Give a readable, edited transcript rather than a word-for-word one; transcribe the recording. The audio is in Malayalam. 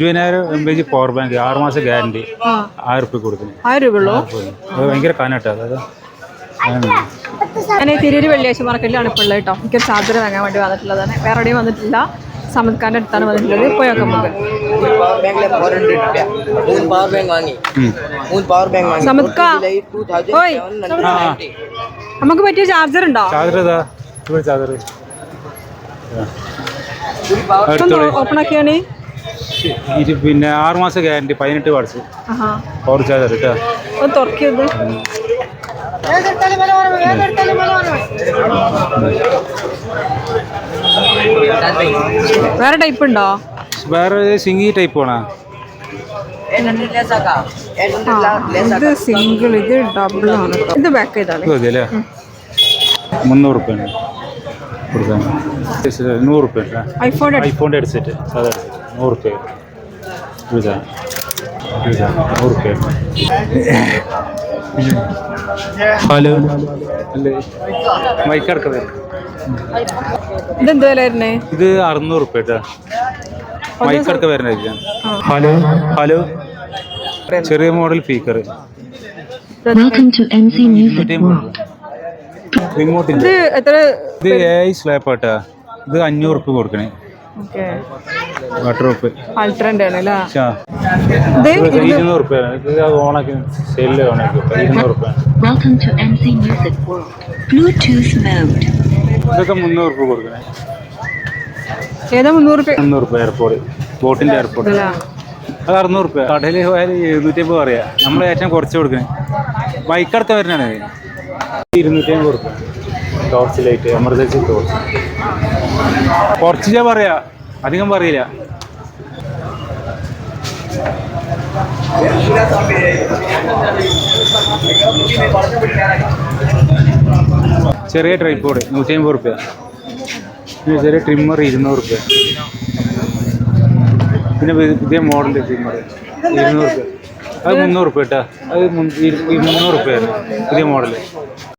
20,000 mAh പവർ ബാങ്ക് 6 മാസം ഗ്യാരണ്ടി 1000 രൂപ കൊടുക്കുന്നു. 1000 രൂപ ഉള്ളൂ. അത് ഭയങ്കര കാനാട്ടോ. അതായത് ഞാൻ തിരൂര് വെള്ളിയാഴ്ച മാർക്കറ്റിലാണ് ഇപ്പോൾ ഉള്ളത് കേട്ടോ. എനിക്കൊരു ചാർജർ വാങ്ങാൻ വേണ്ടി വന്നിട്ടുള്ളതാണ്. വേറെ എവിടെയും വന്നിട്ടില്ല. സമദ് ഖാൻ്റെ അടുത്താണ് വന്നിട്ടുള്ളത്. പോയൊക്കെ നമുക്ക് സമദ് ഖാ ഓയ് നമുക്ക് പറ്റിയ ചാർജർ ഉണ്ടോ? ഓപ്പൺ ആക്കിയാണ്. പിന്നെ 6 മാസം ഗ്യാരണ്ടി 18 വാട്ട്സ് പവർ ചാർജർ കേട്ടോ. ഒന്ന് തുറക്കിയത് വേറെ ടൈപ്പ് ഉണ്ടോ? വേറെ സിംഗി ടൈപ്പ് ആണോ? ഇത് സിംഗിൾ, ഇത് ഡബിൾ ആണ്. ഇത് ബാക്ക് ചെയ്താണ്. 300 രൂപ കൊടുക്കാൻ. 100 രൂപ ഐഫോണിൻ്റെ ഹെഡ്സെറ്റ് സാധാരണ 100 രൂപ. 100 രൂപ. ഹലോ അല്ലേ മൈക്കടക്ക വരും. ഇതെന്ത് വില വരുന്നേ? ഇത് 600 രൂപ കേട്ടോ. മൈക്കടക്ക വരുന്നതായിരിക്കാം. ഹലോ ഹലോ ചെറിയ മോഡൽ സ്പീക്കർ. റിമോട്ടിൻ്റെ ഇത് AI സ്ലാപ്പ് ആട്ടാ. ഇത് 500 രൂപ കൊടുക്കണേ. 200 രൂപ. അൾട്രൻ്റെ ആണ് അല്ലേ? 200 രൂപ. ഇത് ഓണാക്കി സെല്ല് ഓണാക്കി 200 രൂപ. ഇതൊക്കെ 300 രൂപ കൊടുക്കണേ. ഏതാ 300 രൂപ? 300 രൂപ എയർപോർട്ട്, ബോട്ടിൻ്റെ എയർപോർട്ട്. അത് 600 രൂപ. കടയിൽ പോയാൽ 750 പറയാം. നമ്മൾ ഏറ്റവും കുറച്ച് കൊടുക്കണേ. ബൈക്കടുത്ത് വരുന്നതാണ് 250 രൂപ. Torch light, emergency torch. കുറച്ച് പറയാ, അധികം പറയില്ല. ചെറിയ ട്രൈപോഡ് 150 രൂപ. പിന്നെ ചെറിയ ട്രിമ്മർ 200 രൂപ. പിന്നെ പുതിയ മോഡലിൻ്റെ ട്രിമ്മർ 200 രൂപ. അത് 300 രൂപ കേട്ടോ. അത് 300 രൂപയാണ് പുതിയ മോഡൽ.